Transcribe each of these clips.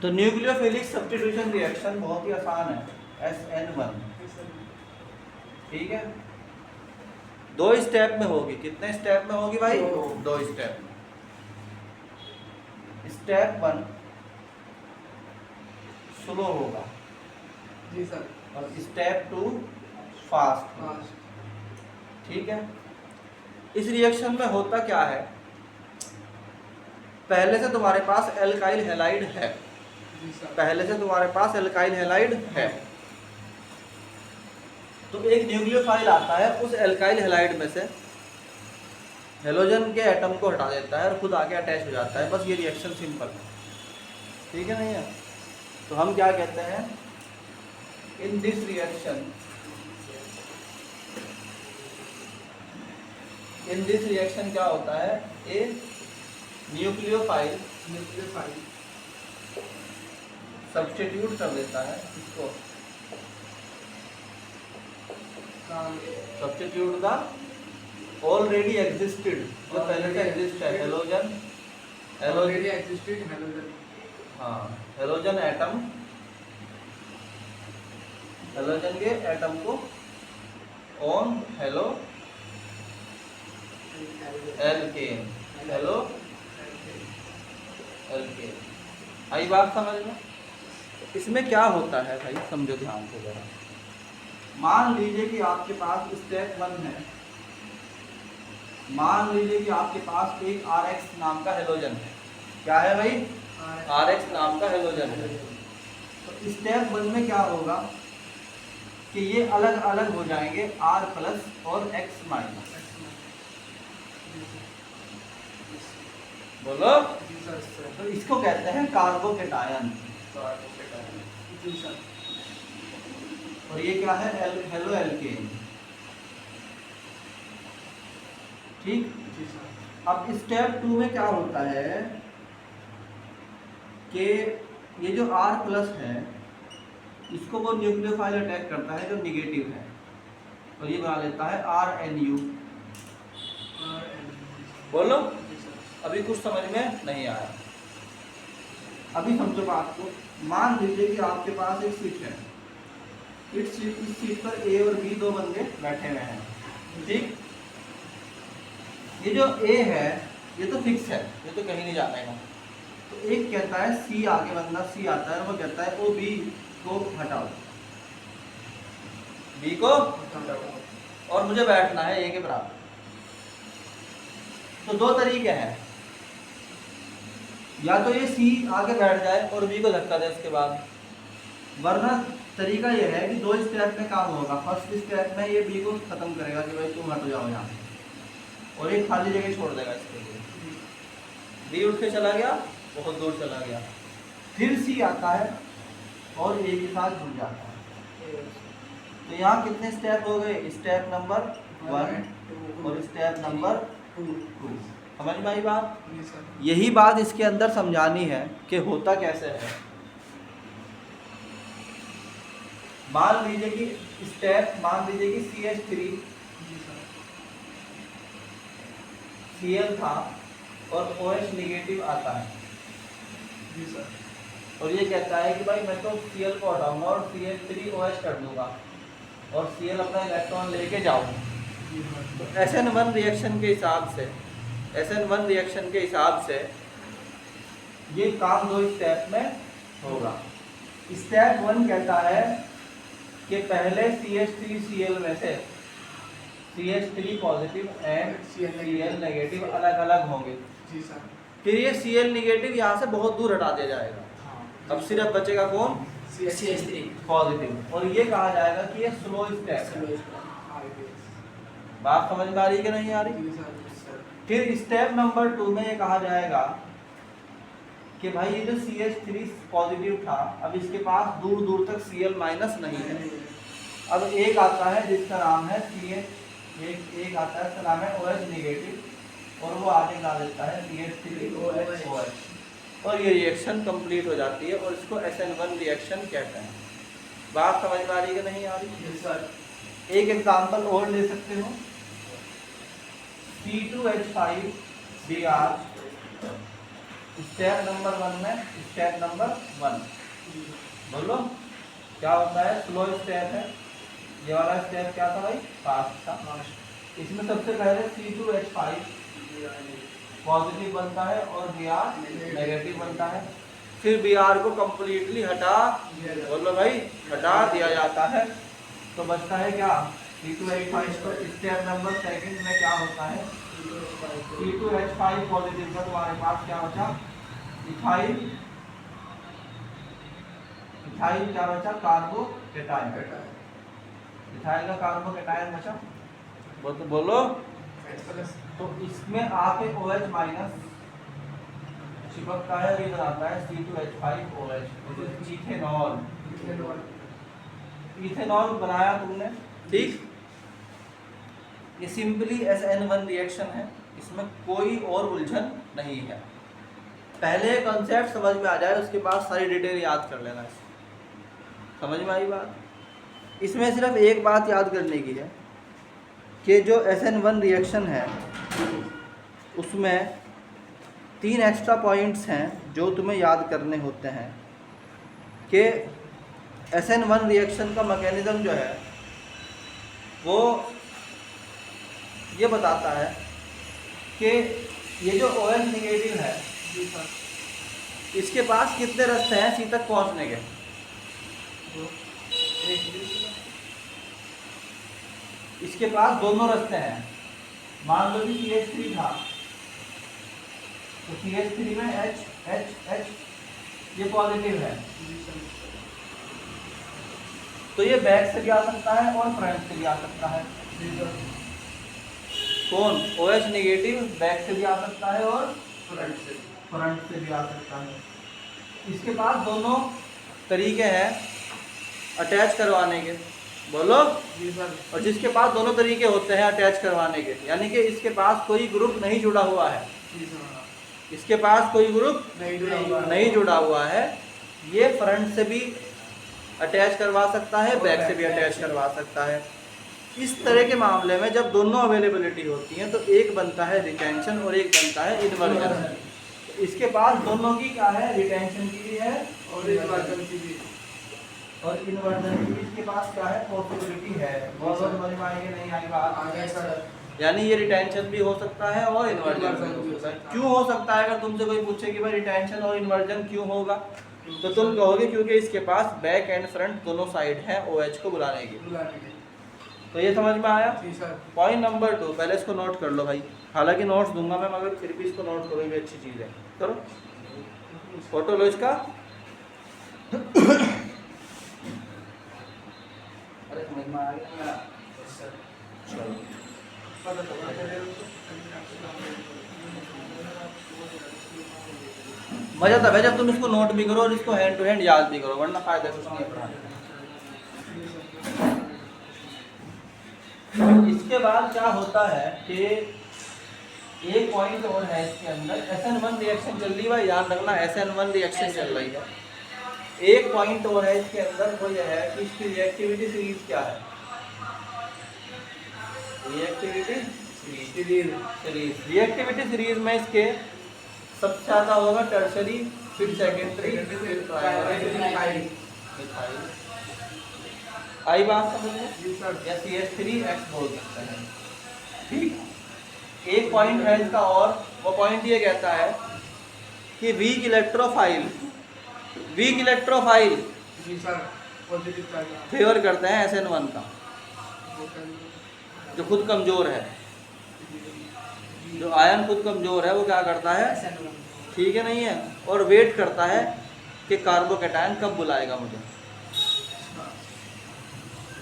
तो nucleophilic substitution reaction बहुत ही आसान है, SN1। ठीक है, 2 स्टेप में होगी। कितने स्टेप में होगी भाई? 2 स्टेप में। स्टेप 1 स्लो होगा जी सर, और स्टेप 2 फास्ट। ठीक है, इस रिएक्शन में होता क्या है, पहले से तुम्हारे पास एल्काइल हैलाइड है, पहले से तुम्हारे पास एल्काइल हैलाइड है, तो एक न्यूक्लियोफाइल आता है, उस एल्काइल हैलाइड में से हेलोजन के एटम को हटा देता है और खुद आके अटैच हो जाता है। बस ये रिएक्शन सिंपल है। ठीक है, नहीं है? तो हम क्या कहते हैं, इन दिस रिएक्शन क्या होता है, ए न्यूक्लियोफाइल सब्स्टिट्यूट कर देता है इसको, सब्स्टिट्यूट द ऑलरेडी एग्जिस्टेड, जो पहले से एग्जिस्ट है, हेलोजन हाँ, हेलोजन एटम, हेलोजन के एटम को on haloalkane, haloalkane. आई बात समझ में? इसमें क्या होता है भाई, समझो ध्यान से जरा। मान लीजिए कि आपके पास स्टेप 1 है, मान लीजिए कि आपके पास एक RX नाम का हेलोजन है। क्या है भाई? RX नाम का हेलोजन है। तो स्टेप 1 में क्या होगा कि ये अलग अलग हो जाएंगे, R प्लस और X माइनस। बोलो। तो इसको कहते हैं कार्बोकेटायन। और ये क्या है, हेलो एल्केन। ठीक। अब स्टेप 2 में क्या होता है कि ये जो R प्लस है, इसको वो न्यूक्लियोफाइल अटैक करता है जो निगेटिव है, और ये बना लेता है RNU। बोलो। अभी कुछ समझ में नहीं आया? अभी समझो बात को। मान लीजिए कि आपके पास एक सीट है, इस सीट पर A और B 2 बंदे बैठे हुए हैं। ठीक। ये जो A है ये तो फिक्स है, ये तो कहीं नहीं जाने का। तो एक कहता है C, आगे बंदा C आता है, वो कहता है ओ B को हटाओ, B को और मुझे बैठना है A के बराबर। तो 2 तरीके हैं, या तो ये C आगे बैठ जाए और B को धक्का दे इसके बाद, वरना तरीका यह है कि 2 स्टेप में काम होगा। फर्स्ट स्टेप में ये B को खत्म करेगा कि भाई तुम हट जाओ यहाँ से, और एक खाली जगह छोड़ देगा इसके लिए। B उठ के चला गया, बहुत दूर चला गया, फिर C आता है और A के साथ जुड़ जाता है। तो यहाँ कितने स्टेप हो गए? स्टेप नंबर 1 और स्टेप नंबर 2। समझ में आई बात? यही बात इसके अंदर समझानी है कि होता कैसे है। मान लीजिए कि CH3 Cl था और OH निगेटिव आता है। जी सर। और ये कहता है कि भाई मैं तो Cl को हटाऊंगा और CH3OH कर दूंगा और Cl अपना इलेक्ट्रॉन लेके जाऊंगा। तो SN1 रिएक्शन के हिसाब से ये काम 2 स्टेप में होगा। स्टेप 1 कहता है कि पहले CH3Cl में से CH3 positive and Cl negative अलग अलग होंगे। जी सर। फिर ये Cl नेगेटिव यहाँ से बहुत दूर हटा दिया जाएगा। अब सिर्फ बचेगा कौन? CH3 positive. और ये कहा जाएगा कि ये स्लो स्टेप। बात समझ में आ रही है कि नहीं आ रही? फिर स्टेप नंबर 2 में ये कहा जाएगा कि भाई ये जो CH3 पॉजिटिव था, अब इसके पास दूर दूर तक Cl माइनस नहीं है। अब एक आता है जिसका नाम है एक आता है, इसका नाम है OH निगेटिव, और वो आगे ला देता है CH3OH, और ये रिएक्शन कंप्लीट हो जाती है, और इसको SN1 रिएक्शन कहते हैं। बात समझ में आ रही है कि नहीं आ रही? सर। एक एग्जांपल और ले सकते हो, C2H5Br स्टेप नंबर 1 में स्टेप नंबर 1 बोलो क्या होता है, स्लो स्टेप है। ये वाला स्टेप क्या था भाई, फास्ट था। इसमें सबसे पहले C2H5 पॉजिटिव बनता है और Br नेगेटिव बनता है। फिर Br को कंप्लीटली हटा, बोलो भाई, हटा दिया जाता है। तो बचता है क्या, C2H5। तो स्टेप नंबर 2 में क्या होता है, C2H5 पॉजिटिव का तुम्हारे पास क्या बचा, इथाइल। इथाइल क्या बचा, कार्बोकेटाइन। इथाइल का कार्बोकेटाइन बचा, वो तो बोलो। तो इसमें आके OH माइनस चिपकता है, ये बनाता है C2H5OH, इथेनॉल। इथेनॉल बनाया तुमने, ठीक। ये सिंपली SN1 रिएक्शन है, इसमें कोई और उलझन नहीं है। पहले कॉन्सेप्ट समझ में आ जाए, उसके बाद सारी डिटेल याद कर लेना। समझ में आई बात। इसमें सिर्फ एक बात याद करने की है कि जो SN1 रिएक्शन है उसमें 3 एक्स्ट्रा पॉइंट्स हैं जो तुम्हें याद करने होते हैं। कि SN1 रिएक्शन का मैकेनिज्म जो है वो ये बताता है कि ये जो OH नेगेटिव है इसके पास कितने रास्ते हैं C तक पहुंचने के। इसके पास दोनों रास्ते हैं। मान लो कि CH3 था, तो CH3 में H ये पॉजिटिव है, तो ये बैक से भी आ सकता है और फ्रंट से भी आ सकता है। कौन, OH नेगेटिव बैक से भी आ सकता है और फ्रंट से भी आ सकता है। इसके पास दोनों तरीके हैं अटैच करवाने के, बोलो। और जिसके पास दोनों तरीके होते हैं अटैच करवाने के, यानी कि इसके पास कोई ग्रुप नहीं जुड़ा हुआ है, इसके पास कोई ग्रुप नहीं जुड़ा हुआ है, ये फ्रंट से भी अटैच करवा सकता है, बैक से भी अटैच करवा सकता है। इस तरह के मामले में जब दोनों अवेलेबिलिटी होती है तो एक बनता है रिटेंशन और एक बनता है इन्वर्जन। इसके पास दोनों की क्या है, रिटेंशन की भी है और इन्वर्जन की भी, और इन्वर्जन की भी इसके पास क्या है, पॉसिबिलिटी है। बहुत समझ में आएगी नहीं आई बात। यानी ये रिटेंशन भी हो सकता है और इन्वर्जन भी हो सकता है। क्यों हो सकता है, अगर तुमसे कोई पूछे कि भाई रिटेंशन और इन्वर्जन क्यों होगा, तो तुम कहोगे क्योंकि इसके पास बैक एंड फ्रंट दोनों साइड हैं OH को बुलाने की। तो ये समझ में आया। पॉइंट नंबर 2, पहले इसको नोट कर लो भाई, हालांकि नोट्स दूंगा मैं मगर फिर भी इसको नोट करो, भी अच्छी चीज़ है। करो फोटो लो इसका। अरे समझ में आ गया, चलो मजा तब है जब तुम इसको नोट भी करो और इसको हैंड टू हैंड याद भी करो, वरना फायदा कुछ नहीं पढ़ाने। इसके बाद क्या होता है कि एक पॉइंट और है इसके अंदर, SN1 रिएक्शन चल रही है, याद रखना SN1 रिएक्शन चल रही है। एक पॉइंट और है इसके अंदर, वो ये है कि इसकी रिएक्टिविटी सीरीज क्या है, रिएक्टिविटी सीरीज में इसके सबसे ज्यादा होगा टर्शरी, फिर सेकेंडरी, फिर प्राइमरी। आई बात समझ में, या CH3X बोल सकते हैं, ठीक। एक पॉइंट है इसका और, वो पॉइंट ये कहता है कि वीक इलेक्ट्रोफाइल फेवर करते हैं SN1 का, जो खुद कमजोर है, जो आयन खुद कमजोर है वो क्या करता है, ठीक है नहीं है, और वेट करता है कि कार्बोकेटायन कब बुलाएगा मुझे।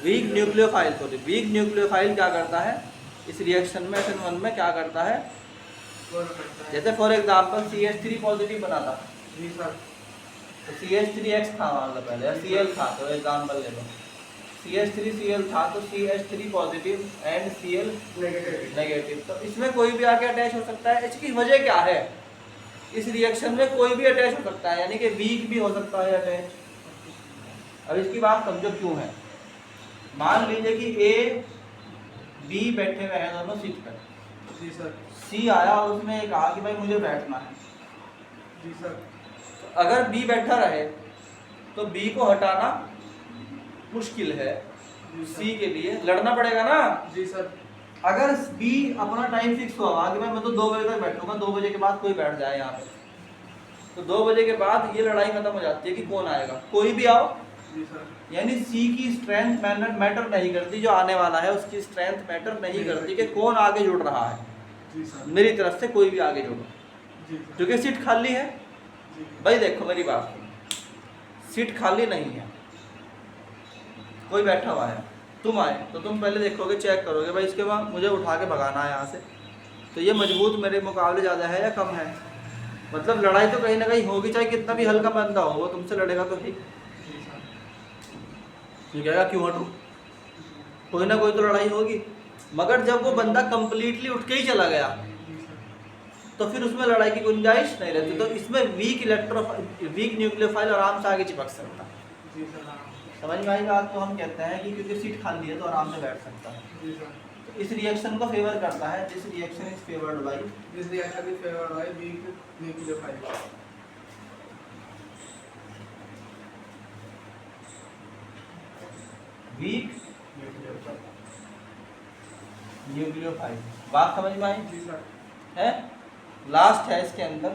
वीक न्यूक्लियोफाइल क्या करता है इस रिएक्शन में, SN1 में क्या करता है, जैसे फॉर एग्जांपल CH3 पॉजिटिव बना था, तो CH3X था मान लो पहले, Cl था, तो एग्जांपल ले लो, CH3Cl था तो CH3 positive and Cl negative. तो इसमें कोई भी आके अटैच हो सकता है। इसकी वजह क्या है, इस रिएक्शन में कोई भी अटैच हो सकता है, यानी कि वीक भी हो सकता है अटैच। अब इसकी बात समझो क्यों है। मान लीजिए कि A B बैठे हुए हैं दोनों सीट पर, C आया और उसने कहा कि भाई मुझे बैठना है, जी सर। अगर बी बैठा रहे तो बी को हटाना मुश्किल है, सी के लिए लड़ना पड़ेगा ना। जी सर। अगर बी अपना टाइम फिक्स हुआ कि मैं तो 2 बजे तक बैठूंगा, 2 बजे के बाद कोई बैठ जाए यहाँ पे, तो 2 बजे के बाद ये लड़ाई खत्म हो जाती है कि कौन आएगा, कोई भी आओ। जी सर। यानी सी की स्ट्रेंथ मैटर नहीं करती, जो आने वाला है उसकी स्ट्रेंथ मैटर नहीं करती कि कौन आगे जुड़ रहा है। जी सर। मेरी तरफ से कोई भी आगे जुड़ो, जी सर। क्योंकि सीट खाली है। जी। भाई देखो मेरी बात सुनो, सीट खाली नहीं है, कोई बैठा हुआ है, तुम आए तो तुम पहले देखोगे, चेक करोगे भाई इसके बाद मुझे उठा के भगाना है यहाँ से, तो ये मजबूत मेरे मुकाबले ज़्यादा है या कम है। मतलब लड़ाई तो कहीं ना कहीं होगी, चाहे कितना भी हल्का बंदा हो वो तुमसे लड़ेगा तो ठीक। ये कहेगा क्यों हटूं, कोई ना कोई तो लड़ाई होगी। मगर जब वो बंदा कंप्लीटली उठ के ही चला गया तो फिर उसमें लड़ाई की गुंजाइश नहीं रहती। तो इसमें वीक न्यूक्लियोफाइल आराम से आगे चिपक सकता है। समझ में आई बात? तो हम कहते हैं कि क्योंकि सीट खाली है तो आराम से बैठ सकता है। तो इस रिएक्शन को फेवर करता है, this reaction is favoured by weak nucleophile. Weak nucleophile. बात समझ में आई? जी सर। है लास्ट है इसके अंदर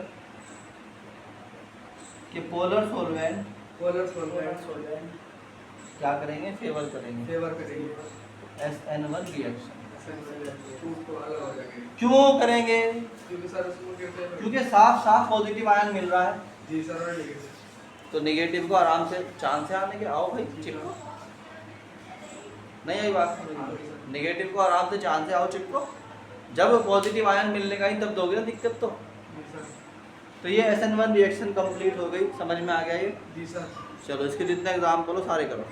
कि पोलर सॉल्वेंट क्या करेंगे, फेवर करेंगे SN1 रिएक्शन। क्यों करेंगे? क्योंकि साफ साफ पॉजिटिव आयन मिल रहा है। जी सर। तो नेगेटिव को आराम से चांस है आने के, आओ भाई चिपको। नहीं आई बात? नेगेटिव को आराम से चांस है, आओ चिपको। जब पॉजिटिव आयन मिलने का ही तब दोगे ना दिक्कत। तो ये SN1 रिएक्शन कंप्लीट हो गई, समझ में आ गया ये? जी सर। चलो इसके जितने एग्जाम्पल हो सारे करो।